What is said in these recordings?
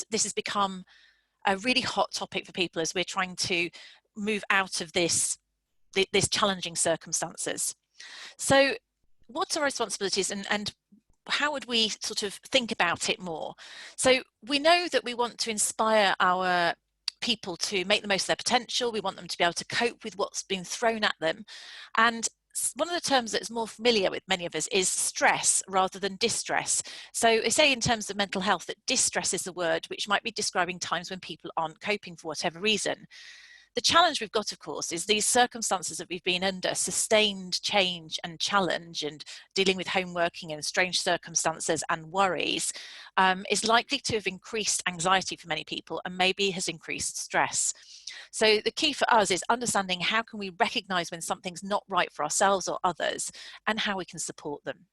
this has become a really hot topic for people as we're trying to move out of this challenging circumstances. So what's our responsibilities, and how would we sort of think about it more? So we know that we want to inspire our people to make the most of their potential. We want them to be able to cope with what's been thrown at them. And one of the terms that's more familiar with many of us is stress rather than distress. So I say in terms of mental health that distress is the word which might be describing times when people aren't coping for whatever reason. The challenge we've got, of course, is these circumstances that we've been under, sustained change and challenge, and dealing with home working and strange circumstances and worries, is likely to have increased anxiety for many people and maybe has increased stress. So the key for us is understanding how can we recognise when something's not right for ourselves or others, and how we can support them.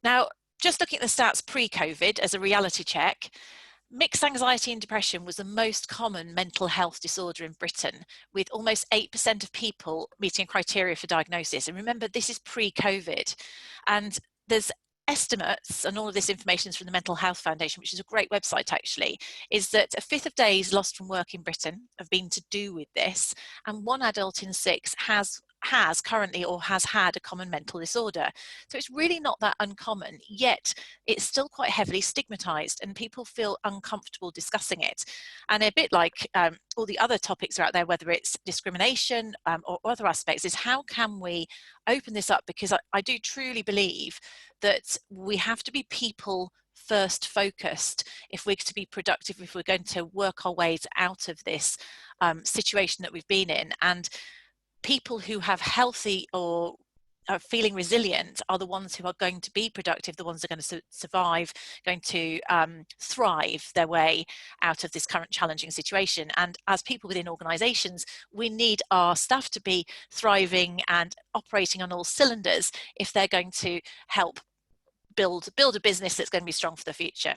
Now, just looking at the stats pre-COVID as a reality check, mixed anxiety and depression was the most common mental health disorder in Britain, with almost 8% of people meeting criteria for diagnosis. And remember, this is pre-COVID. And there's estimates, and all of this information is from the Mental Health Foundation, which is a great website actually, is that a fifth of days lost from work in Britain have been to do with this, and 1 adult in 6 has currently or has had a common mental disorder. So it's really not that uncommon, yet it's still quite heavily stigmatized and people feel uncomfortable discussing it. And a bit like all the other topics are out there, whether it's discrimination or other aspects, is how can we open this up? Because I do truly believe that we have to be people first focused if we're to be productive, if we're going to work our ways out of this situation that we've been in. And people who have healthy or are feeling resilient are the ones who are going to be productive, the ones that are going to survive, going to thrive their way out of this current challenging situation. And as people within organisations, we need our staff to be thriving and operating on all cylinders if they're going to help build a business that's going to be strong for the future.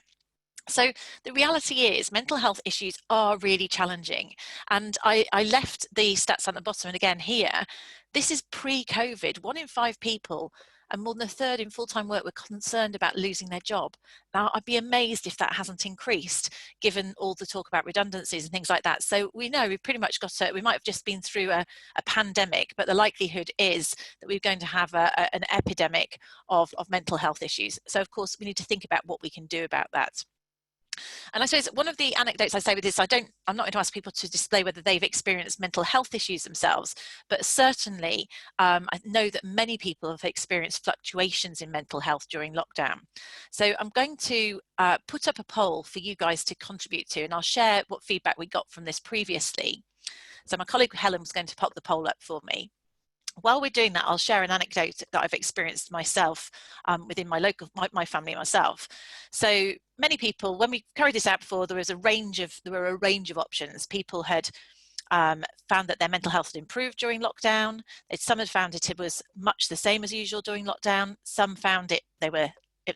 So the reality is mental health issues are really challenging. And I left the stats at the bottom, and again here, this is pre-COVID. 1 in 5 people and more than a third in full-time work were concerned about losing their job. Now, I'd be amazed if that hasn't increased, given all the talk about redundancies and things like that. So we know we've pretty much got we might have just been through a pandemic, but the likelihood is that we're going to have an epidemic of mental health issues. So of course, we need to think about what we can do about that. And I suppose one of the anecdotes I say with this, I'm not going to ask people to display whether they've experienced mental health issues themselves, but certainly I know that many people have experienced fluctuations in mental health during lockdown. So I'm going to put up a poll for you guys to contribute to, and I'll share what feedback we got from this previously. So my colleague Helen was going to pop the poll up for me. While we're doing that, I'll share an anecdote that I've experienced myself within my family myself. So many people, when we carried this out before, there were a range of options. People had found that their mental health had improved during lockdown. Some had found it was much the same as usual during lockdown. Some found it was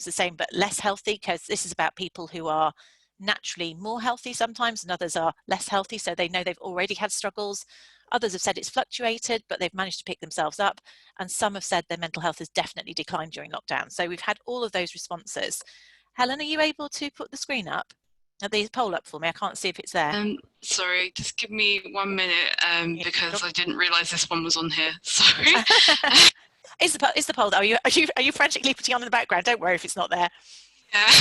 the same but less healthy, because this is about people who are naturally more healthy sometimes, and others are less healthy, so they know they've already had struggles. Others have said it's fluctuated, but they've managed to pick themselves up. And some have said their mental health has definitely declined during lockdown. So we've had all of those responses. Helen, are you able to put the screen up? The poll up for me? I can't see if it's there. Sorry, just give me 1 minute because I didn't realise this one was on here. Sorry. Is the poll? Are you frantically putting on in the background? Don't worry if it's not there. Yeah.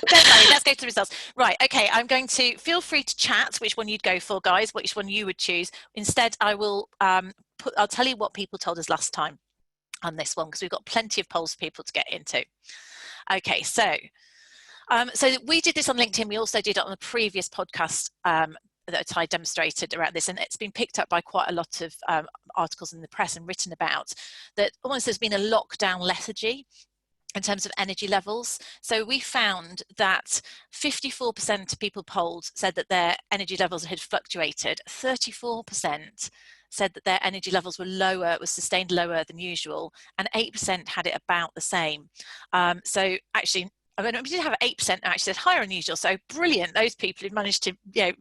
Don't worry, let's go to the results. Right, okay, I'm going to, feel free to chat which one you'd go for, guys, which one you would choose. Instead, I will I'll tell you what people told us last time on this one, because we've got plenty of polls for people to get into. Okay, so we did this on LinkedIn. We also did it on the previous podcast that I demonstrated around this, and it's been picked up by quite a lot of articles in the press and written about, that almost there's been a lockdown lethargy in terms of energy levels. So we found that 54% of people polled said that their energy levels had fluctuated. 34% said that their energy levels were sustained lower than usual, and 8% had it about the same. So actually, we did have 8% actually said higher than usual. So brilliant, those people who managed to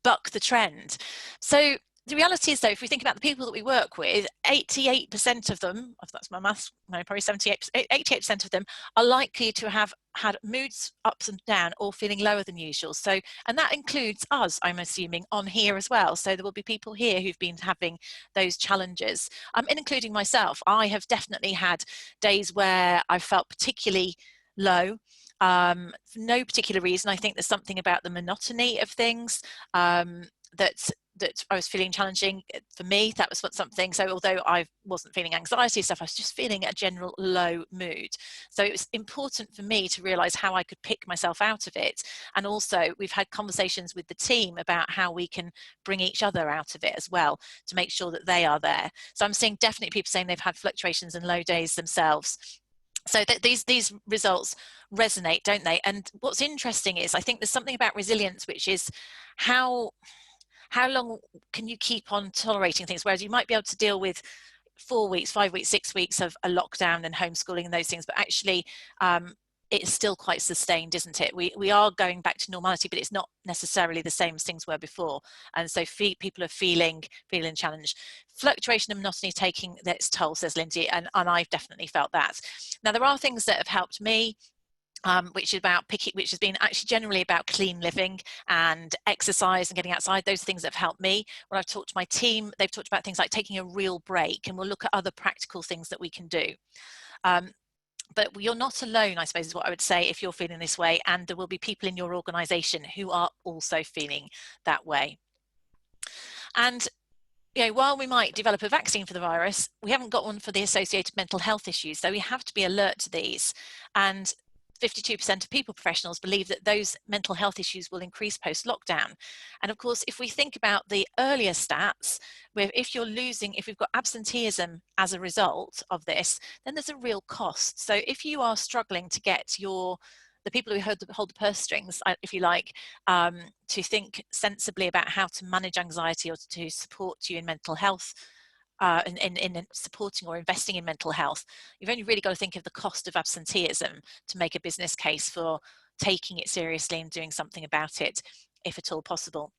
buck the trend. So the reality is, though, if we think about the people that we work with, 88% of them, if that's my maths, no, probably 88% of them are likely to have had moods ups and down or feeling lower than usual. So, and that includes us, I'm assuming, on here as well. So there will be people here who've been having those challenges, and including myself. I have definitely had days where I felt particularly low. For no particular reason. I think there's something about the monotony of things that I was feeling challenging for me. That was something. So although I wasn't feeling anxiety stuff, I was just feeling a general low mood. So it was important for me to realize how I could pick myself out of it. And also we've had conversations with the team about how we can bring each other out of it as well, to make sure that they are there. So I'm seeing definitely people saying they've had fluctuations and low days themselves. So that these results resonate, don't they? And what's interesting is I think there's something about resilience, which is how long can you keep on tolerating things? Whereas you might be able to deal with 4 weeks, 5 weeks, 6 weeks of a lockdown and homeschooling and those things, but actually it's still quite sustained, isn't it? We are going back to normality, but it's not necessarily the same as things were before. And so people are feeling challenged. Fluctuation and monotony taking its toll, says Lindsay, and I've definitely felt that. Now, there are things that have helped me. Which has been actually generally about clean living and exercise and getting outside. Those things that have helped me. When I've talked to my team, they've talked about things like taking a real break, and we'll look at other practical things that we can do. But you're not alone, I suppose, is what I would say, if you're feeling this way, and there will be people in your organization who are also feeling that way. And while we might develop a vaccine for the virus, we haven't got one for the associated mental health issues. So we have to be alert to these. And 52% of people professionals believe that those mental health issues will increase post-lockdown. And of course, if we think about the earlier stats, where if we've got absenteeism as a result of this, then there's a real cost. So if you are struggling to get the people who hold the purse strings, if you like, to think sensibly about how to manage anxiety or to support you in mental health, in supporting or investing in mental health, you've only really got to think of the cost of absenteeism to make a business case for taking it seriously and doing something about it, if at all possible.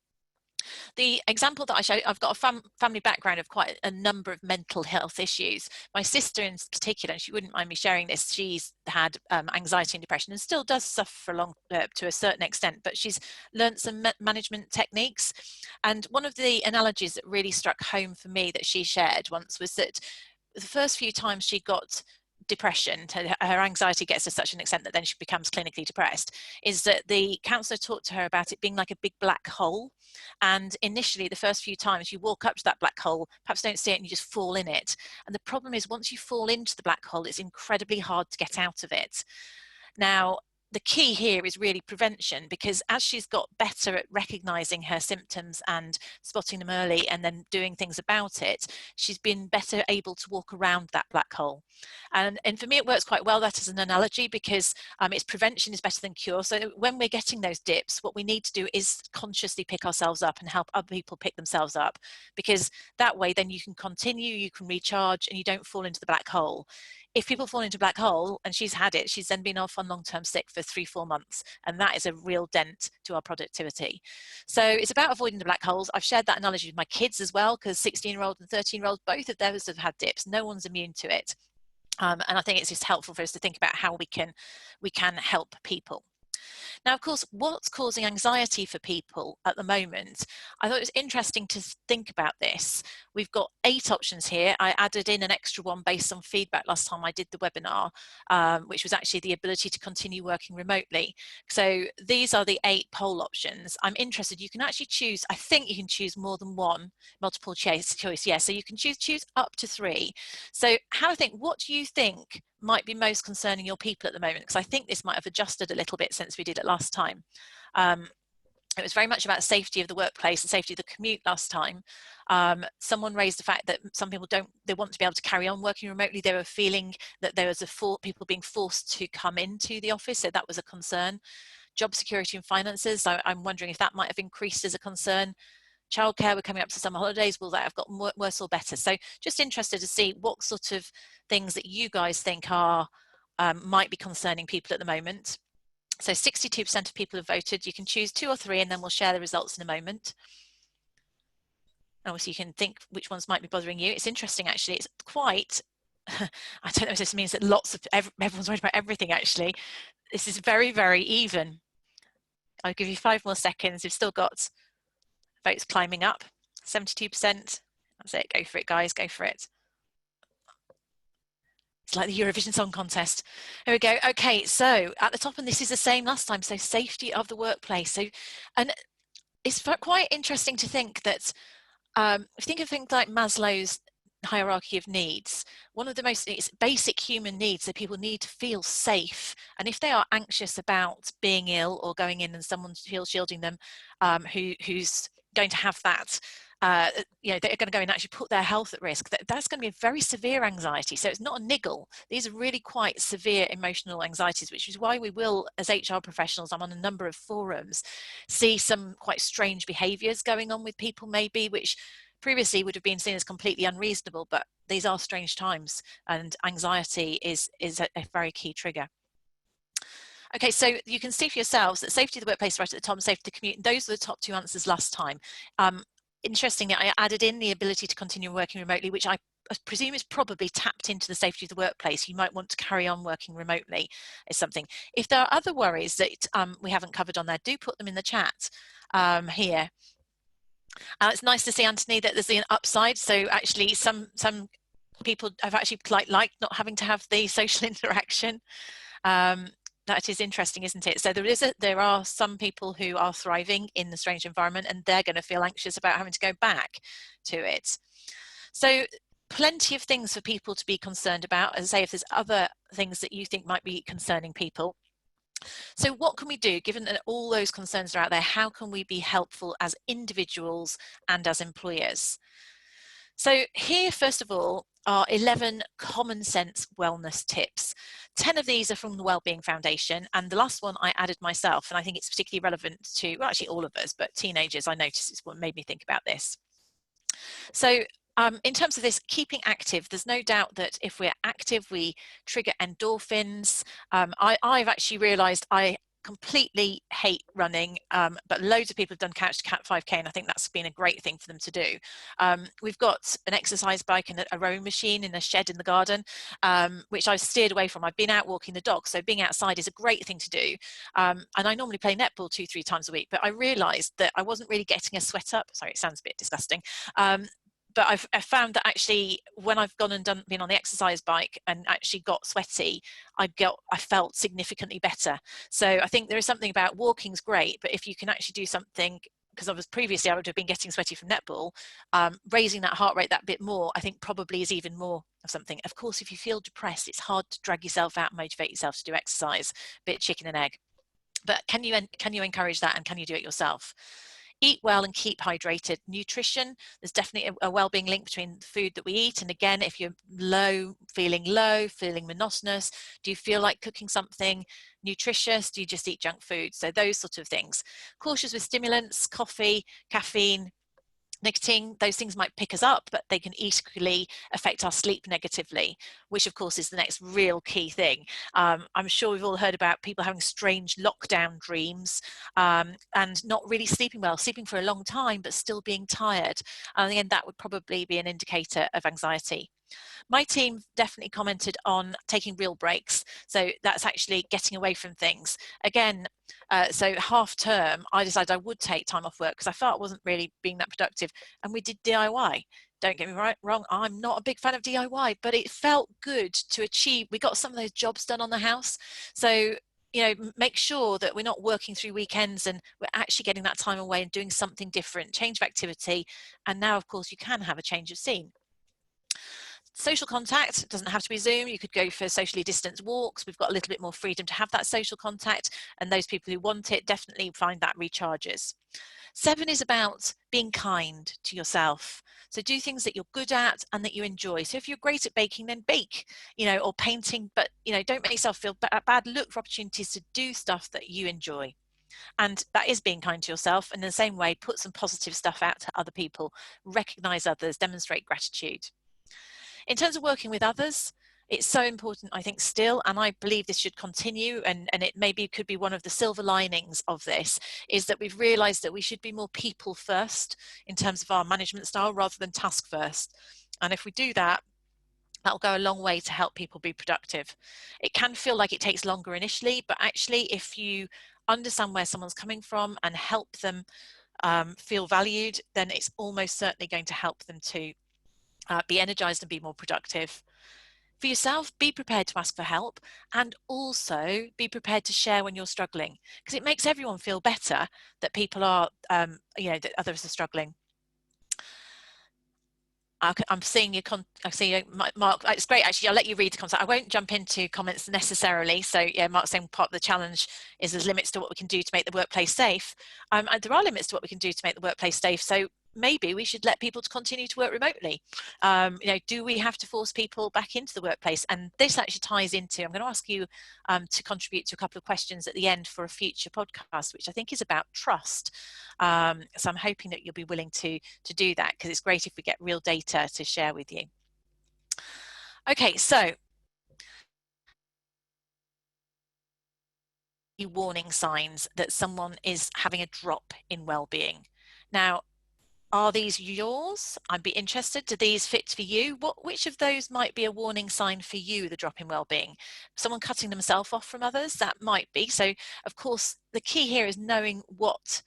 The example that I show, I've got a family background of quite a number of mental health issues. My sister in particular, and she wouldn't mind me sharing this, she's had anxiety and depression and still does suffer to a certain extent, but she's learned some management techniques. And one of the analogies that really struck home for me that she shared once was that the first few times she got depression, her anxiety gets to such an extent that then she becomes clinically depressed, is that the counsellor talked to her about it being like a big black hole. And initially, the first few times you walk up to that black hole, perhaps don't see it and you just fall in it. And the problem is, once you fall into the black hole, it's incredibly hard to get out of it. Now, the key here is really prevention, because as she's got better at recognizing her symptoms and spotting them early and then doing things about it, she's been better able to walk around that black hole. And for me, it works quite well, that as an analogy, because it's prevention is better than cure. So when we're getting those dips, what we need to do is consciously pick ourselves up and help other people pick themselves up, because that way then you can continue, you can recharge, and you don't fall into the black hole. If people fall into a black hole, and she's had it, she's then been off on long-term sick for 3-4 months, and that is a real dent to our productivity. So it's about avoiding the black holes. I've shared that analogy with my kids as well, because 16-year-old and 13-year-old, both of those have had dips. No one's immune to it. And I think it's just helpful for us to think about how we can help people. Now, of course, what's causing anxiety for people at the moment? I thought it was interesting to think about this. We've got 8 options here. I added in an extra one based on feedback last time I did the webinar, which was actually the ability to continue working remotely. So these are the 8 poll options. I'm interested, you can actually choose, I think you can choose more than one multiple choice, yeah. So you can choose up to 3. So have a think, what do you think might be most concerning your people at the moment? Because I think this might have adjusted a little bit since we did it last time. It was very much about safety of the workplace and safety of the commute last time. Someone raised the fact that some people they want to be able to carry on working remotely. They were feeling that there was people being forced to come into the office, so that was a concern. Job security and finances, I'm wondering if that might have increased as a concern. Childcare, we're coming up to summer holidays, will that have gotten worse or better? So just interested to see what sort of things that you guys think are might be concerning people at the moment. So 62% of people have voted. You can choose 2 or 3, and then we'll share the results in a moment. And obviously you can think which ones might be bothering you. It's interesting, actually. It's quite, I don't know if this means that everyone's worried about everything, actually. This is very, very even. I'll give you 5 more seconds. You've still got votes climbing up, 72%. That's it. Go for it, guys. Go for it. It's like the Eurovision Song Contest. Here we go. Okay, so at the top, and this is the same last time, so safety of the workplace. So, and it's quite interesting to think that if you think of things like Maslow's hierarchy of needs, one of the most basic human needs that people need to feel safe. And if they are anxious about being ill or going in and someone feels shielding them, who's going to have that, they're going to go and actually put their health at risk, that's going to be a very severe anxiety. So it's not a niggle. These are really quite severe emotional anxieties, which is why we will, as HR professionals, I'm on a number of forums, see some quite strange behaviors going on with people maybe, which previously would have been seen as completely unreasonable, but these are strange times, and anxiety is a very key trigger. Okay, so you can see for yourselves that safety of the workplace right at the top and safety of the commute, those were the top 2 answers last time. Interestingly, I added in the ability to continue working remotely, which I presume is probably tapped into the safety of the workplace. You might want to carry on working remotely is something. If there are other worries that we haven't covered on there, do put them in the chat here. It's nice to see, Anthony, that there's an upside. So actually some people have actually liked not having to have the social interaction. That is interesting, isn't it? So there are some people who are thriving in the strange environment, and they're going to feel anxious about having to go back to it. So plenty of things for people to be concerned about. As I say, if there's other things that you think might be concerning people. So what can we do, given that all those concerns are out there? How can we be helpful as individuals and as employers? So here, first of all, are 11 common sense wellness tips. 10 of these are from the Wellbeing Foundation, and the last one I added myself, and I think it's particularly relevant to, well, actually all of us, but teenagers, I noticed it's what made me think about this. So in terms of this, keeping active, there's no doubt that if we're active, we trigger endorphins. I've actually realized I completely hate running, but loads of people have done Couch to Cat 5K, and I think that's been a great thing for them to do. We've got an exercise bike and a rowing machine in a shed in the garden, which I've steered away from. I've been out walking the dog, so being outside is a great thing to do. And I normally play netball 2-3 times a week, but I realized that I wasn't really getting a sweat up. Sorry, it sounds a bit disgusting. But I've found that actually when I've gone and been on the exercise bike and actually got sweaty, I felt significantly better. So I think there is something about walking's great, but if you can actually do something, because previously I would have been getting sweaty from netball, raising that heart rate that bit more, I think probably is even more of something. Of course, if you feel depressed, it's hard to drag yourself out and motivate yourself to do exercise, bit chicken and egg. But can you encourage that, and can you do it yourself? Eat well and keep hydrated. Nutrition, there's definitely a well-being link between the food that we eat. And again, if you're feeling monotonous, do you feel like cooking something nutritious? Do you just eat junk food? So those sort of things. Cautious with stimulants, coffee, caffeine, nicotine, those things might pick us up, but they can equally affect our sleep negatively, which of course is the next real key thing. I'm sure we've all heard about people having strange lockdown dreams and not really sleeping well, sleeping for a long time, but still being tired. And again, that would probably be an indicator of anxiety. My team definitely commented on taking real breaks. So that's actually getting away from things. Again, so half term, I decided I would take time off work because I felt I wasn't really being that productive. And we did DIY. Don't get me wrong, I'm not a big fan of DIY, but it felt good to achieve. We got some of those jobs done on the house. So, make sure that we're not working through weekends and we're actually getting that time away and doing something different, change of activity. And now, of course, you can have a change of scene. Social contact, it doesn't have to be Zoom. You could go for socially distanced walks. We've got a little bit more freedom to have that social contact, and those people who want it definitely find that recharges. 7 is about being kind to yourself. So do things that you're good at and that you enjoy. So if you're great at baking, then bake, or painting, but don't make yourself feel bad. Look for opportunities to do stuff that you enjoy. And that is being kind to yourself. And in the same way, put some positive stuff out to other people, recognize others, demonstrate gratitude. In terms of working with others, It's so important, I think, still, and I believe this should continue, and it maybe could be one of the silver linings of this, is that we've realized that we should be more people first in terms of our management style rather than task first. And if we do that, that'll go a long way to help people be productive. It can feel like it takes longer initially, but actually if you understand where someone's coming from and help them feel valued, then it's almost certainly going to help them to be energized and be more productive. For yourself, be prepared to ask for help, and also be prepared to share when you're struggling, because it makes everyone feel better that people are, that others are struggling. I'm seeing you. I see you, Mark. It's great, actually. I'll let you read the comments. I won't jump into comments necessarily. So, yeah, Mark's saying part of the challenge is there's limits to what we can do to make the workplace safe. And there are limits to what we can do to make the workplace safe. So maybe we should let people to continue to work remotely. Do we have to force people back into the workplace? And this actually ties into, I'm going to ask you to contribute to a couple of questions at the end for a future podcast, which I think is about trust. So I'm hoping that you'll be willing to do that, because it's great if we get real data to share with you. Okay, so warning signs that someone is having a drop in well-being. Now, are these yours? I'd be interested. Do these fit for you? Which of those might be a warning sign for you, the drop in well-being? Someone cutting themselves off from others? That might be. So, of course, the key here is knowing what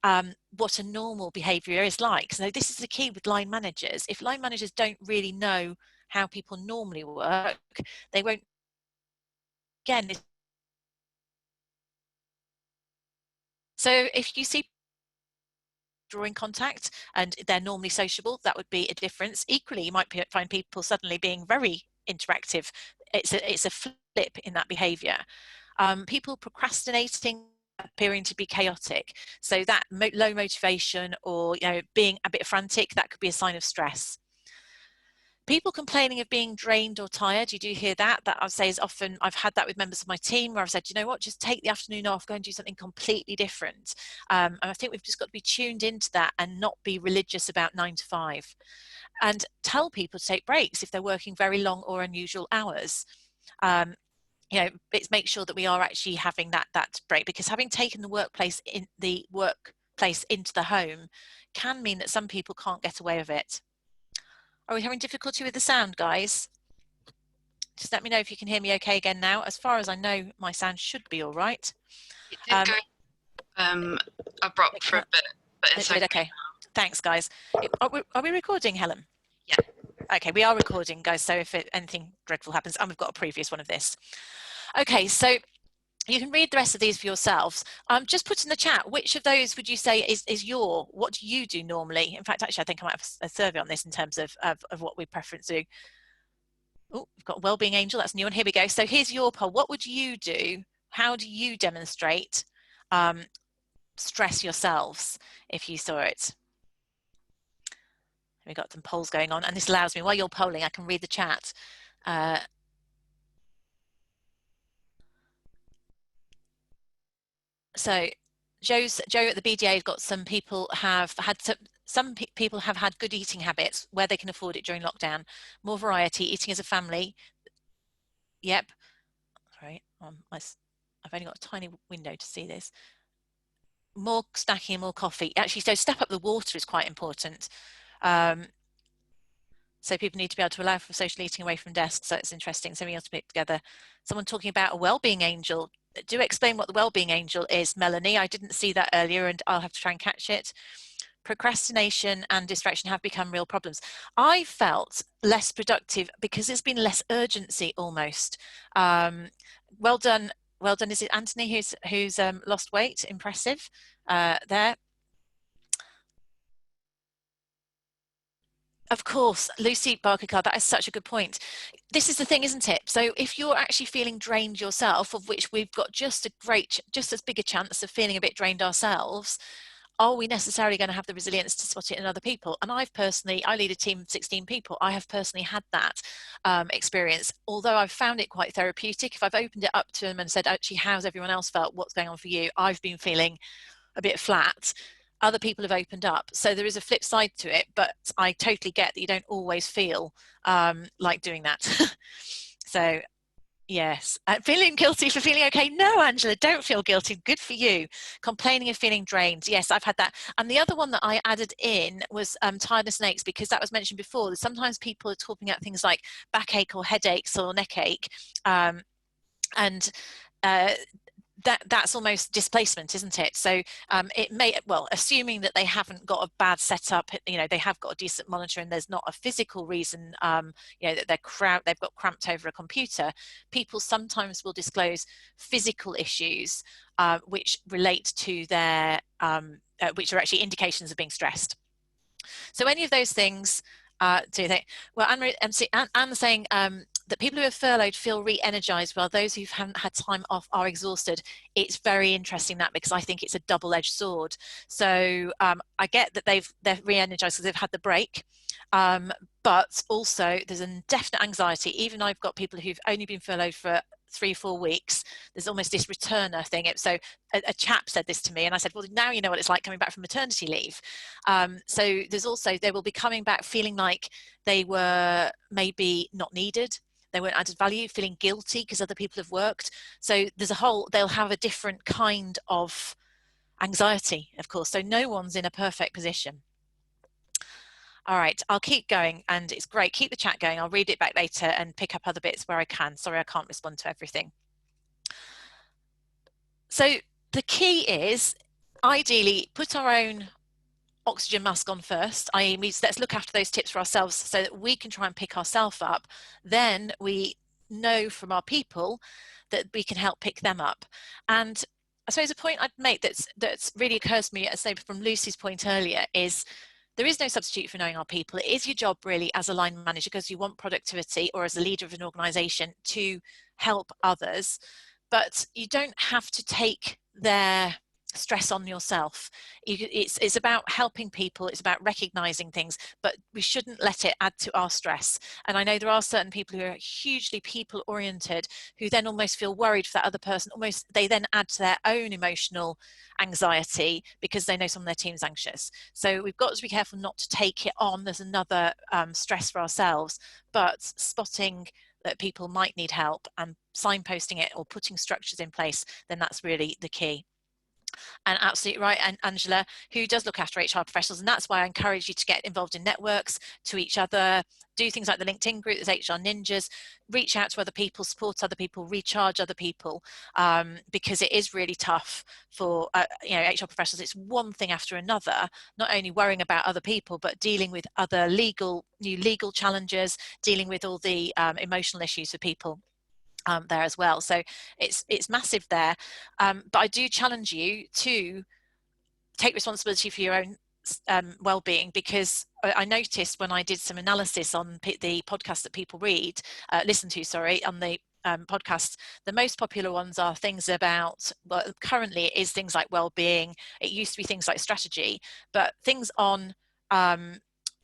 a normal behavior is like. So this is the key with line managers. If line managers don't really know how people normally work, they won't, again. So if you see drawing contact and they're normally sociable, that would be a difference. Equally, you might find people suddenly being very interactive. It's a flip in that behavior. People procrastinating, appearing to be chaotic. So that low motivation, or being a bit frantic, that could be a sign of stress. People complaining of being drained or tired, you do hear that. That I'd say is often, I've had that with members of my team where I've said, you know what, just take the afternoon off, go and do something completely different. And I think we've just got to be tuned into that and not be religious about 9 to 5. And tell people to take breaks if they're working very long or unusual hours. It's make sure that we are actually having that break, because having taken the workplace into the home can mean that some people can't get away with it. Are we having difficulty with the sound, guys? Just let me know if you can hear me okay again now. As far as I know, my sound should be all right. It did go abrupt for a bit, but it's okay. Thanks, guys. Are we recording, Helen? Yeah. Okay, we are recording, guys, so if anything dreadful happens, and we've got a previous one of this. Okay, so you can read the rest of these for yourselves. Just put in the chat, which of those would you say is what do you do normally? In fact, actually, I think I might have a survey on this in terms of what we preference do. Oh, we've got Wellbeing Angel, that's a new one. Here we go. So here's your poll. What would you do? How do you demonstrate stress yourselves if you saw it? We've got some polls going on, and this allows me, while you're polling, I can read the chat. So Joe at the BDA has got some people have had some people have had good eating habits where they can afford it during lockdown. More variety, eating as a family. Yep. Right. I've only got a tiny window to see this. More snacking and more coffee. Actually, so step up the water is quite important. So people need to be able to allow for social eating away from desks. So it's interesting. Something else to put together. Someone talking about a Wellbeing Angel. Do explain what the Wellbeing Angel is, Melanie. I didn't see that earlier, and I'll have to try and catch it. Procrastination and distraction have become real problems. I felt less productive because there's been less urgency almost. Well done. Is it Anthony who's lost weight? Impressive there. Of course, Lucy Barker, that is such a good point. This is the thing, isn't it? So if you're actually feeling drained yourself, of which we've got just as big a chance of feeling a bit drained ourselves, are we necessarily going to have the resilience to spot it in other people? And I lead a team of 16 people. I have personally had that experience, although I've found it quite therapeutic. If I've opened it up to them and said, actually, how's everyone else felt? What's going on for you? I've been feeling a bit flat. Other people have opened up. So there is a flip side to it, but I totally get that you don't always feel like doing that. So yes, feeling guilty for feeling okay. No, Angela, don't feel guilty. Good for you. Complaining of feeling drained. Yes, I've had that. And the other one that I added in was tiredness and aches, because that was mentioned before. Sometimes people are talking about things like backache or headaches or neck ache, and that's almost displacement, isn't it? So it may, well, assuming that they haven't got a bad setup, they have got a decent monitor and there's not a physical reason, that they've got cramped over a computer, people sometimes will disclose physical issues which relate to their, which are actually indications of being stressed. So any of those things, do you think? Well, Anne's saying that people who are furloughed feel re-energized, while those who haven't had time off are exhausted. It's very interesting, that, because I think it's a double-edged sword. So I get that they're re-energized because they've had the break, but also there's a definite anxiety. Even I've got people who've only been furloughed for 3-4 weeks. There's almost this returner thing. So a chap said this to me, and I said, well, now you know what it's like coming back from maternity leave. So there's also, they will be coming back feeling like they were maybe not needed, they weren't added value, feeling guilty because other people have worked. So there's they'll have a different kind of anxiety, of course. So no one's in a perfect position. All right, I'll keep going, and it's great. Keep the chat going. I'll read it back later and pick up other bits where I can. Sorry, I can't respond to everything. So the key is, ideally, put our own oxygen mask on first, i.e. let's look after those tips for ourselves so that we can try and pick ourselves up. Then we know from our people that we can help pick them up. And I suppose a point I'd make that's really occurs to me, as say from Lucy's point earlier, is there is no substitute for knowing our people. It is your job really as a line manager, because you want productivity, or as a leader of an organization, to help others, but you don't have to take their stress on yourself. It's about helping people, it's about recognizing things, but we shouldn't let it add to our stress. And I know there are certain people who are hugely people oriented, who then almost feel worried for that other person. Almost they then add to their own emotional anxiety because they know someone on their team's anxious. So we've got to be careful not to take it on as another stress for ourselves, but spotting that people might need help and signposting it or putting structures in place, then that's really the key. And absolutely right, and Angela, who does look after HR professionals, and that's why I encourage you to get involved in networks, to each other, do things like the LinkedIn group, there's HR Ninjas, reach out to other people, support other people, recharge other people, because it is really tough for HR professionals. It's one thing after another, not only worrying about other people, but dealing with other new legal challenges, dealing with all the emotional issues for people there as well. So it's massive there, but I do challenge you to take responsibility for your own well-being, because I noticed when I did some analysis on the podcast that people listen to on the podcasts, the most popular ones are things about, well, currently it is things like well-being. It used to be things like strategy, but things on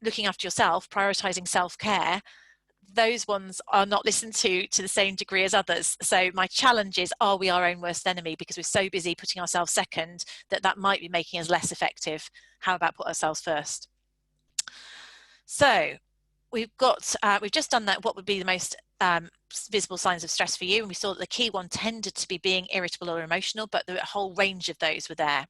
looking after yourself, prioritizing self-care, those ones are not listened to the same degree as others. So my challenge is, are we our own worst enemy? Because we're so busy putting ourselves second that might be making us less effective. How about put ourselves first? So we've just done that. What would be the most visible signs of stress for you? And we saw that the key one tended to be being irritable or emotional, but the whole range of those were there.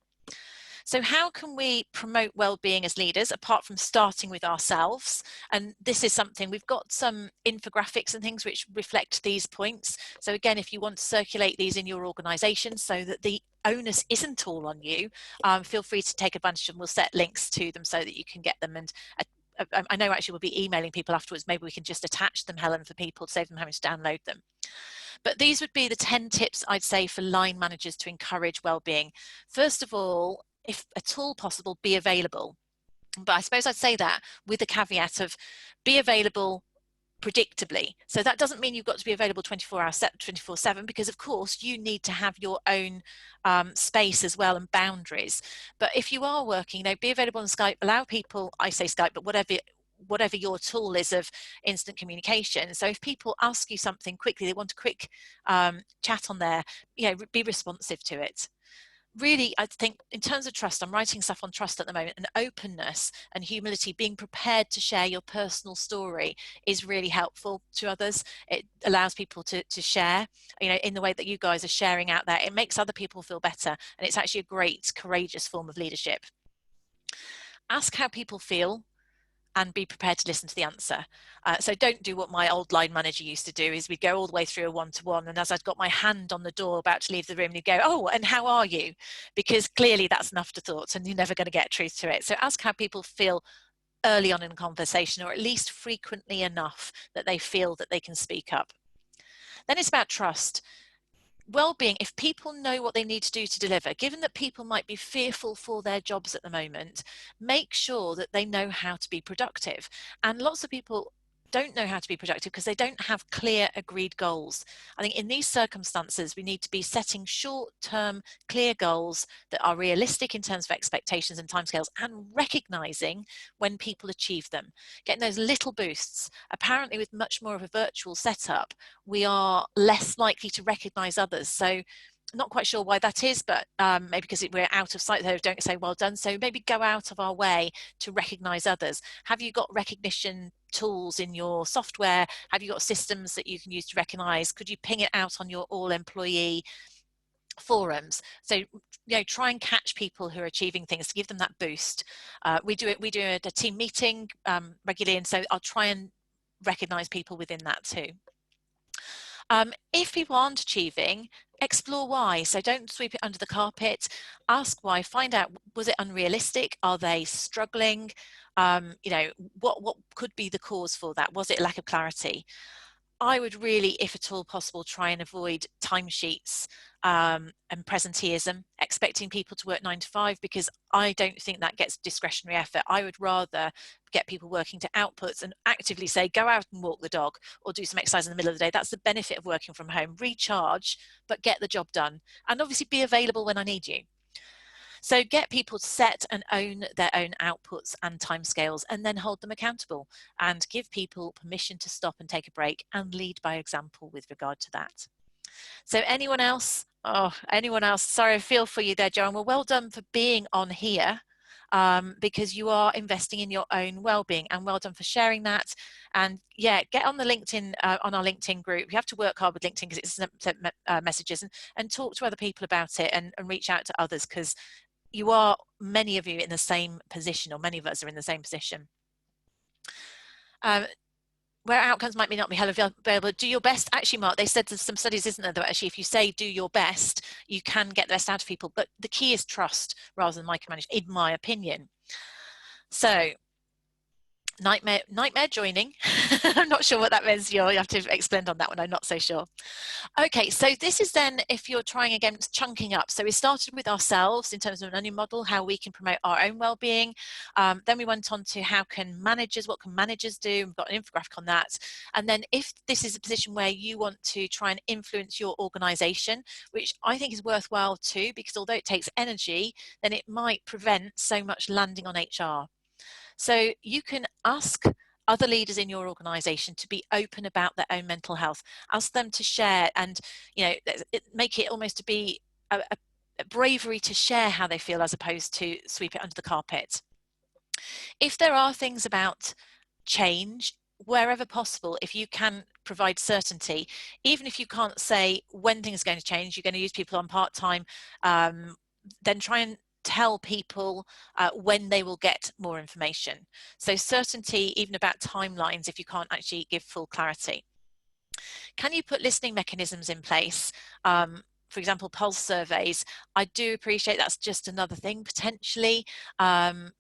So how can we promote well-being as leaders, apart from starting with ourselves? And this is something, we've got some infographics and things which reflect these points. So again, if you want to circulate these in your organization so that the onus isn't all on you, feel free to take advantage, and we'll set links to them so that you can get them. And I know actually we'll be emailing people afterwards. Maybe we can just attach them, Helen, for people to save them having to download them. But these would be the 10 tips I'd say for line managers to encourage well-being. First of all, if at all possible, be available. But I suppose I'd say that with the caveat of be available predictably. So that doesn't mean you've got to be available 24/7, because of course you need to have your own space as well and boundaries. But if you are working, be available on Skype. Allow people, I say Skype, but whatever your tool is of instant communication. So if people ask you something quickly, they want a quick chat on there, be responsive to it. really, I think in terms of trust, I'm writing stuff on trust at the moment, and openness and humility, being prepared to share your personal story is really helpful to others. It allows people to share, in the way that you guys are sharing out there. It makes other people feel better, and it's actually a great, courageous form of leadership. Ask how people feel and be prepared to listen to the answer. So don't do what my old line manager used to do, is we'd go all the way through a one-to-one, and as I'd got my hand on the door about to leave the room, he'd go, oh, and how are you? Because clearly that's an afterthought and you're never going to get truth to it. So ask how people feel early on in a conversation, or at least frequently enough that they feel that they can speak up. Then it's about trust. Well-being, if people know what they need to do to deliver, given that people might be fearful for their jobs at the moment, make sure that they know how to be productive. And lots of people don't know how to be productive because they don't have clear agreed goals. I think in these circumstances, we need to be setting short-term clear goals that are realistic in terms of expectations and timescales, and recognizing when people achieve them, getting those little boosts. Apparently, with much more of a virtual setup, we are less likely to recognize others. So not quite sure why that is, but maybe because we're out of sight, they don't say well done. So maybe go out of our way to recognize others. Have you got recognition tools in your software? Have you got systems that you can use to recognize? Could you ping it out on your all employee forums? So try and catch people who are achieving things to give them that boost. We do a team meeting regularly, and so I'll try and recognize people within that too. If people aren't achieving, explore why. So don't sweep it under the carpet. Ask why. Find out, was it unrealistic? Are they struggling? What could be the cause for that? Was it a lack of clarity? I would really, if at all possible, try and avoid timesheets and presenteeism, expecting people to work 9 to 5, because I don't think that gets discretionary effort. I would rather get people working to outputs and actively say, go out and walk the dog or do some exercise in the middle of the day. That's the benefit of working from home. Recharge, but get the job done. And obviously be available when I need you. So get people to set and own their own outputs and timescales, and then hold them accountable, and give people permission to stop and take a break, and lead by example with regard to that. So anyone else? Oh, anyone else? Sorry, I feel for you there, Joanne. Well, well done for being on here, because you are investing in your own well-being, and well done for sharing that. And yeah, get on the LinkedIn, on our LinkedIn group. You have to work hard with LinkedIn because it's messages, and talk to other people about it, and reach out to others, because many of you in the same position, or many of us are in the same position. Where outcomes might not be available, do your best. Actually, Mark, they said there's some studies, isn't there, that actually if you say do your best, you can get the best out of people. But the key is trust rather than micromanage, in my opinion. So nightmare joining. I'm not sure what that means. You have to explain on that one. I'm not so sure. Okay, so this is then if you're trying against chunking up. So we started with ourselves in terms of an onion model, how we can promote our own well-being. Then we went on to what can managers do? We've got an infographic on that. And then if this is a position where you want to try and influence your organization, which I think is worthwhile too, because although it takes energy, then it might prevent so much landing on HR. So you can ask other leaders in your organization to be open about their own mental health. Ask them to share, and make it almost to be a bravery to share how they feel, as opposed to sweep it under the carpet. If there are things about change, wherever possible, if you can provide certainty, even if you can't say when things are going to change, you're going to use people on part-time, then try and tell people when they will get more information. So certainty, even about timelines, if you can't actually give full clarity. Can you put listening mechanisms in place? For example, pulse surveys. I do appreciate that's just another thing potentially.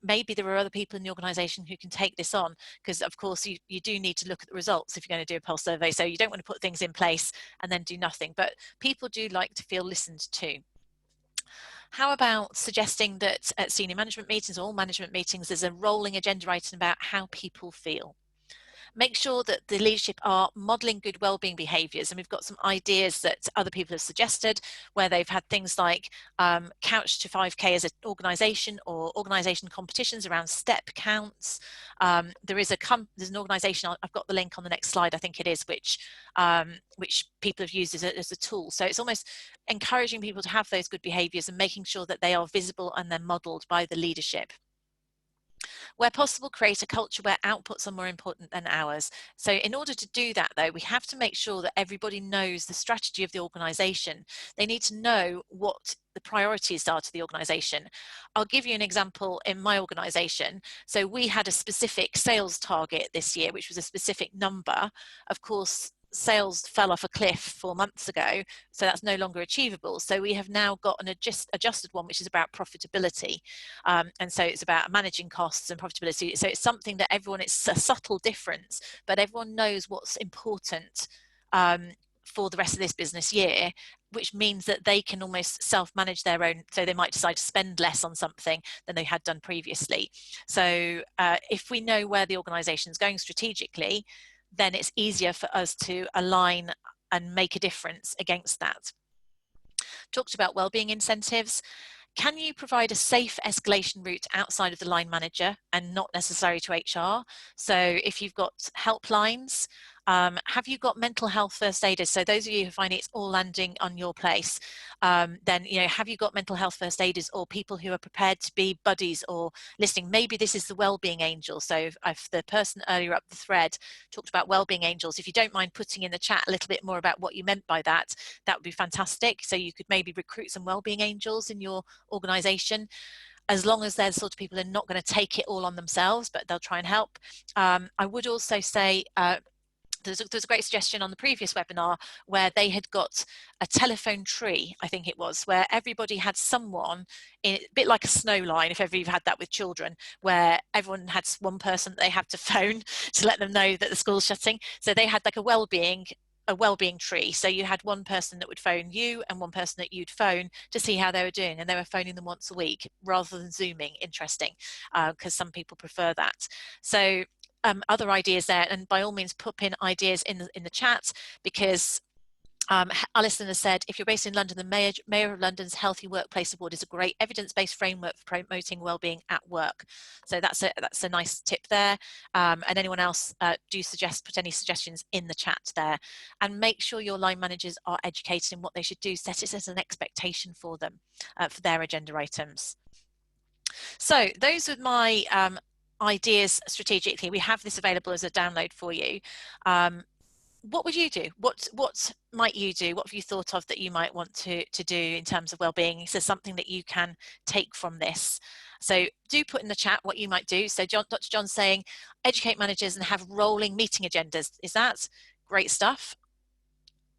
Maybe there are other people in the organisation who can take this on, because of course you do need to look at the results if you're going to do a pulse survey. So you don't want to put things in place and then do nothing, but people do like to feel listened to. How about suggesting that at senior management meetings, or all management meetings, there's a rolling agenda item about how people feel? Make sure that the leadership are modeling good wellbeing behaviours, and we've got some ideas that other people have suggested where they've had things like Couch to 5K as an organisation, or organisation competitions around step counts. There's an organisation, I've got the link on the next slide, I think it is, which people have used as a tool. So it's almost encouraging people to have those good behaviours and making sure that they are visible and they're modelled by the leadership. Where possible, create a culture where outputs are more important than hours. So in order to do that, though, we have to make sure that everybody knows the strategy of the organisation. They need to know what the priorities are to the organisation. I'll give you an example in my organisation. So we had a specific sales target this year, which was a specific number. Of course, sales fell off a cliff 4 months ago, so that's no longer achievable. So we have now got an adjusted one, which is about profitability. And so it's about managing costs and profitability. So it's something that it's a subtle difference, but everyone knows what's important for the rest of this business year, which means that they can almost self-manage their own. So they might decide to spend less on something than they had done previously. So if we know where the organisation is going strategically, then it's easier for us to align and make a difference against that. Talked about wellbeing incentives. Can you provide a safe escalation route outside of the line manager and not necessary to HR? So if you've got helplines, have you got mental health first aiders? So those of you who find it's all landing on your place, then have you got mental health first aiders or people who are prepared to be buddies or listening? Maybe this is the wellbeing angel. So if the person earlier up the thread talked about wellbeing angels, if you don't mind putting in the chat a little bit more about what you meant by that, that would be fantastic. So you could maybe recruit some wellbeing angels in your organization, as long as they're the sort of people who are not going to take it all on themselves, but they'll try and help. I would also say there's a great suggestion on the previous webinar where they had got a telephone tree, I think it was, where everybody had someone, a bit like a snow line, if ever you've had that with children, where everyone had one person that they had to phone to let them know that the school's shutting. So they had like a wellbeing tree. So you had one person that would phone you and one person that you'd phone to see how they were doing, and they were phoning them once a week rather than Zooming. Interesting, because some people prefer that. So other ideas there, and by all means put in ideas in the chat, because Alison has said, if you're based in London, the Mayor of London's Healthy Workplace Award is a great evidence-based framework for promoting wellbeing at work. So that's a nice tip there. And anyone else, do put any suggestions in the chat there. And make sure your line managers are educated in what they should do. Set it as an expectation for them, for their agenda items. So those are my ideas strategically. We have this available as a download for you. What would you do? What might you do? What have you thought of that you might want to do in terms of wellbeing? Is there something that you can take from this? So do put in the chat what you might do. So Dr. John's saying, educate managers and have rolling meeting agendas. Is that great stuff?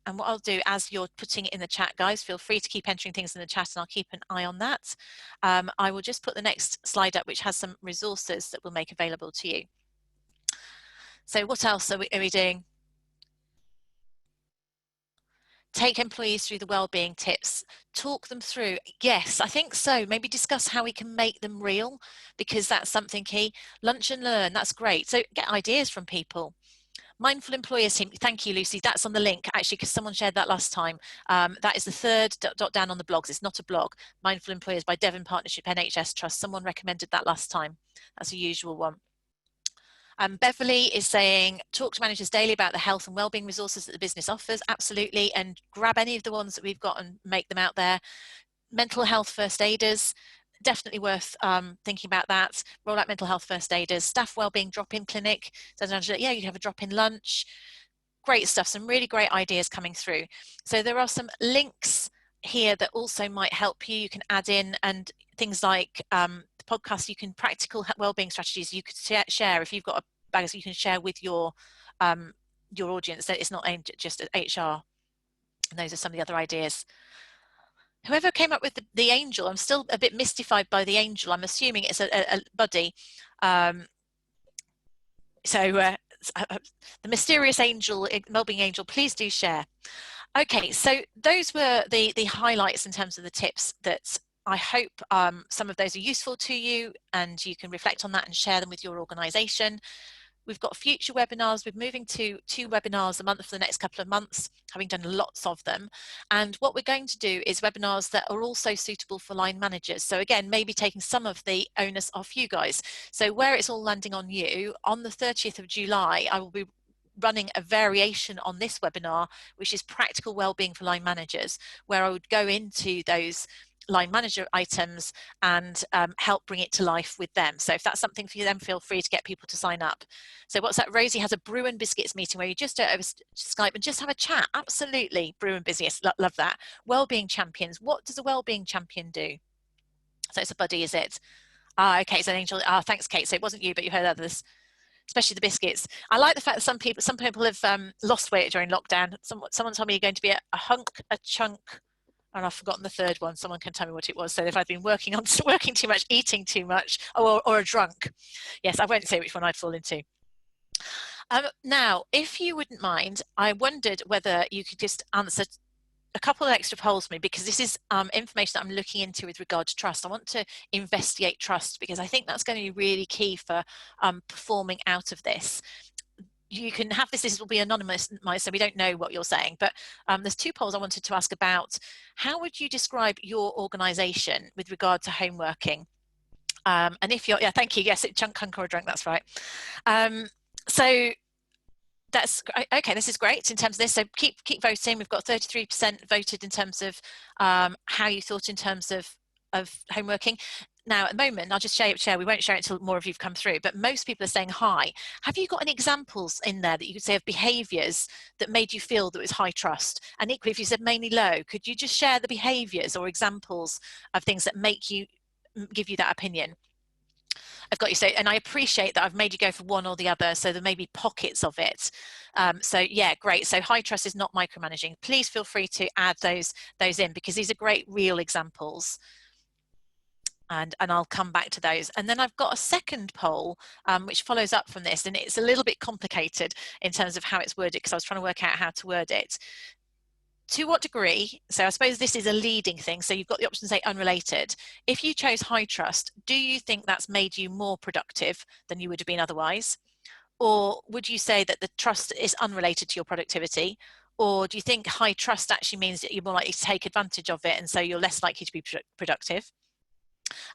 And what I'll do, as you're putting it in the chat, guys, feel free to keep entering things in the chat and I'll keep an eye on that. I will just put the next slide up, which has some resources that we'll make available to you. So what else are we doing? Take employees through the wellbeing tips, talk them through. Yes, I think so. Maybe discuss how we can make them real, because that's something key. Lunch and learn, that's great. So get ideas from people. Mindful Employers Team, thank you, Lucy. That's on the link, actually, because someone shared that last time. That is the third dot down on the blogs. It's not a blog. Mindful Employers by Devon Partnership NHS Trust. Someone recommended that last time. That's a usual one. Beverly is saying, talk to managers daily about the health and wellbeing resources that the business offers. Absolutely. And grab any of the ones that we've got and make them out there. Mental health first aiders, definitely worth thinking about that. Roll out mental health first aiders. Staff wellbeing drop-in clinic. So yeah, you can have a drop-in lunch. Great stuff. Some really great ideas coming through. So there are some links here that also might help you. You can add in, and things like the podcast, you can practical wellbeing strategies you could share if you've got a bag, so you can share with your audience, that it's not aimed just at HR. And those are some of the other ideas. Whoever came up with the angel, I'm still a bit mystified by the angel. I'm assuming it's a buddy. The mysterious angel, wellbeing angel, please do share. Okay, so those were the highlights in terms of the tips that I hope some of those are useful to you, and you can reflect on that and share them with your organisation. We've got future webinars. We're moving to 2 webinars a month for the next couple of months, having done lots of them. And what we're going to do is webinars that are also suitable for line managers. So again, maybe taking some of the onus off you guys. So where it's all landing on you, on the 30th of July, I will be running a variation on this webinar, which is practical wellbeing for line managers, where I would go into those line manager items and help bring it to life with them. So if that's something for you, then feel free to get people to sign up. So what's that? Rosie has a brew and biscuits meeting where you just do it over Skype and just have a chat. Absolutely, brew and biscuits, love that. Wellbeing champions. What does a wellbeing champion do? So it's a buddy, is it? Okay, it's an angel. Thanks, Kate. So it wasn't you, but you heard others, especially the biscuits. I like the fact that some people have lost weight during lockdown. Someone told me you're going to be a hunk, a chunk, and I've forgotten the third one. Someone can tell me what it was. So if I've been working too much, eating too much, or a drunk. Yes, I won't say which one I'd fall into. Now, if you wouldn't mind, I wondered whether you could just answer a couple of extra polls for me, because this is information that I'm looking into with regard to trust. I want to investigate trust because I think that's going to be really key for performing out of this. You can have this will be anonymous, so we don't know what you're saying, but there's 2 polls I wanted to ask about. How would you describe your organization with regard to home working? And if you're, yeah, thank you, yes, chunk, hunk, or a drunk, that's right. So that's okay. This is great in terms of this. So keep voting. We've got 33% voted in terms of how you thought in terms of home working. Now, at the moment, I'll just share. We won't share it until more of you've come through, but most people are saying hi. Have you got any examples in there that you could say of behaviours that made you feel that it was high trust? And equally, if you said mainly low, could you just share the behaviours or examples of things that give you that opinion? I've got you. So, and I appreciate that I've made you go for one or the other, so there may be pockets of it. So yeah, great. So high trust is not micromanaging. Please feel free to add those in, because these are great real examples. And I'll come back to those. And then I've got a second poll which follows up from this, and it's a little bit complicated in terms of how it's worded, because I was trying to work out how to word it. To what degree, so I suppose this is a leading thing, so you've got the option to say unrelated. If you chose high trust, do you think that's made you more productive than you would have been otherwise? Or would you say that the trust is unrelated to your productivity? Or do you think high trust actually means that you're more likely to take advantage of it, and so you're less likely to be productive?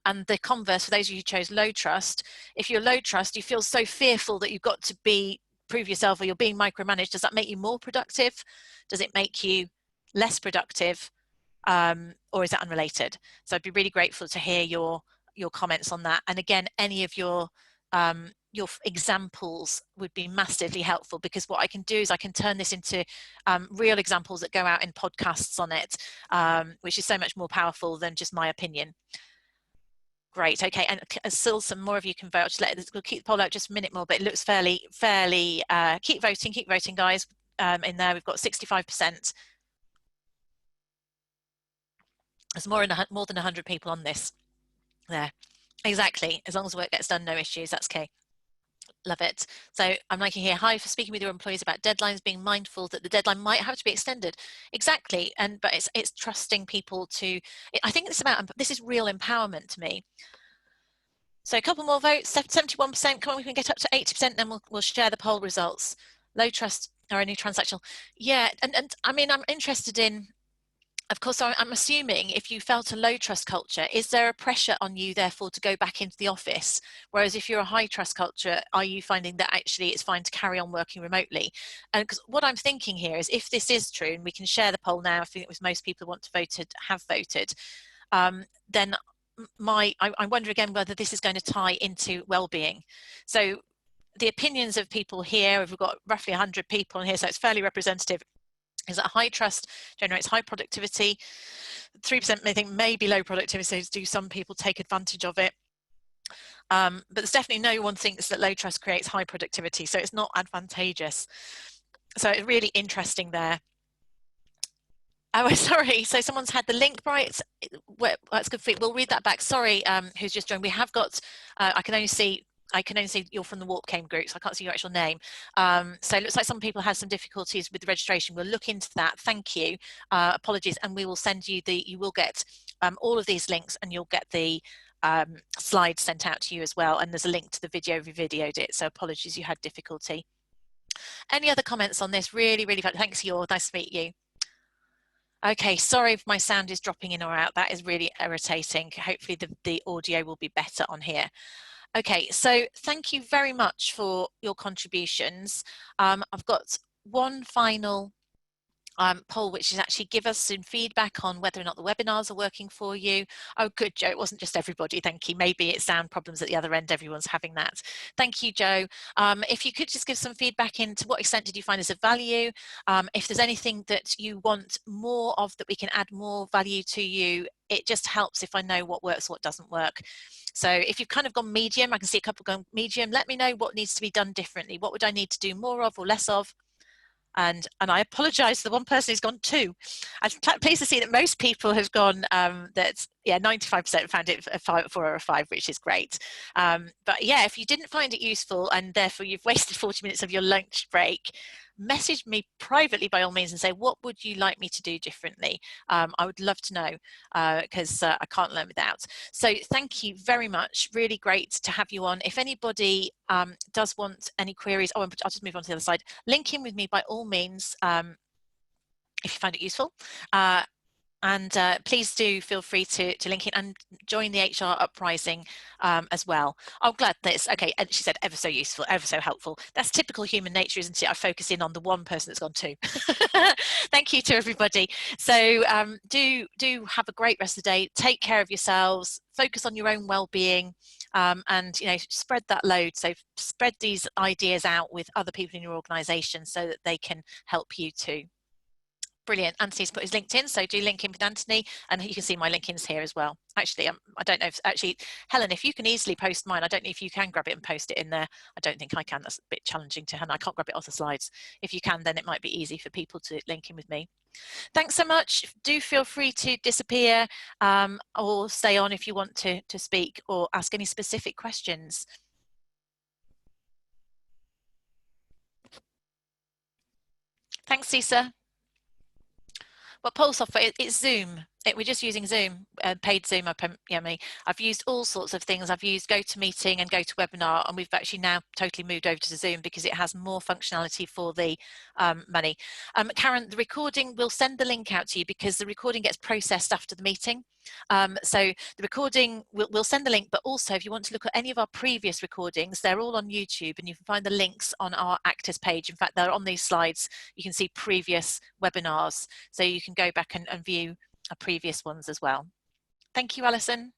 And the converse, for those of you who chose low trust, if you're low trust, you feel so fearful that you've got to prove yourself, or you're being micromanaged. Does that make you more productive? Does it make you less productive? Or is that unrelated? So I'd be really grateful to hear your comments on that. And again, any of your examples would be massively helpful, because what I can do is I can turn this into real examples that go out in podcasts on it, which is so much more powerful than just my opinion. Great. Okay, and still some more of you can vote. We'll keep the poll out just a minute more, but it looks fairly. Keep voting, guys. In there, we've got 65%. There's more than 100 people on this. There, exactly. As long as the work gets done, no issues. That's okay. Love it. So I'm liking here. Hi, for speaking with your employees about deadlines, being mindful that the deadline might have to be extended. Exactly. But it's trusting people to. I think this is real empowerment to me. So a couple more votes. 71%. Come on, we can get up to 80%. Then we'll share the poll results. Low trust or any transactional. Yeah, and I mean, I'm interested in. Of course, I'm assuming if you felt a low trust culture, is there a pressure on you, therefore, to go back into the office? Whereas if you're a high trust culture, are you finding that actually it's fine to carry on working remotely? And because what I'm thinking here is, if this is true, and we can share the poll now, I think it was most people who have voted, then I wonder again whether this is going to tie into well-being. So the opinions of people here, we've got roughly 100 people in here, so it's fairly representative, is that high trust generates high productivity. 3% may think maybe low productivity, so do some people take advantage of it? But there's definitely no one thinks that low trust creates high productivity, so it's not advantageous. So it's really interesting there. Oh, sorry. So someone's had the link, right? That's good. We'll read that back. Sorry, who's just joined. We have got. I can only see you're from the Warp Came group, so I can't see your actual name. So it looks like some people had some difficulties with the registration. We'll look into that. Thank you. Apologies, and we will send you you will get all of these links, and you'll get the slides sent out to you as well, and there's a link to the video if you videoed it, so apologies you had difficulty. Any other comments on this? Really, really fun. Thanks, Yor. Nice to meet you. Okay, sorry if my sound is dropping in or out. That is really irritating. Hopefully the audio will be better on here. Okay, so thank you very much for your contributions. I've got one final poll, which is actually give us some feedback on whether or not the webinars are working for you. Oh, good, Joe. It wasn't just everybody. Thank you. Maybe it's sound problems at the other end. Everyone's having that. Thank you, Joe. If you could just give some feedback in to what extent did you find this of value? If there's anything that you want more of that we can add more value to you, it just helps if I know what works, what doesn't work. So if you've kind of gone medium, I can see a couple going medium. Let me know what needs to be done differently. What would I need to do more of or less of? And I apologise to the one person who's gone 2. I'm pleased to see that most people have gone that, yeah, 95% found it a 4 or a 5, which is great. But yeah, if you didn't find it useful and therefore you've wasted 40 minutes of your lunch break, message me privately by all means and say, what would you like me to do differently? I would love to know, because I can't learn without. So thank you very much. Really great to have you on. If anybody does want any queries, I'll just move on to the other side. Link in with me by all means if you find it useful. And please do feel free to link in and join the HR Uprising as well. I'm glad that's okay. And she said, ever so useful, ever so helpful. That's typical human nature, isn't it? I focus in on the one person that's gone 2. Thank you to everybody. So do have a great rest of the day. Take care of yourselves. Focus on your own well-being, and spread that load. So spread these ideas out with other people in your organisation so that they can help you too. Brilliant. Anthony's put his LinkedIn, so do link in with Anthony, and you can see my LinkedIn's here as well. Actually, I don't know if actually, Helen, if you can easily post mine, I don't know if you can grab it and post it in there. I don't think I can. That's a bit challenging to Helen. I can't grab it off the slides. If you can, then it might be easy for people to link in with me. Thanks so much. Do feel free to disappear or stay on if you want to speak or ask any specific questions. Thanks, Cisa. Well, poll software, it's Zoom. We're just using Zoom, paid Zoom. I've used all sorts of things. I've used GoToMeeting and GoToWebinar, and we've actually now totally moved over to Zoom because it has more functionality for the money. Karen, the recording, we'll send the link out to you because the recording gets processed after the meeting. So the recording, we'll send the link, but also if you want to look at any of our previous recordings, they're all on YouTube, and you can find the links on our Actus page. In fact, they're on these slides. You can see previous webinars, so you can go back and view our previous ones as well. Thank you, Alison.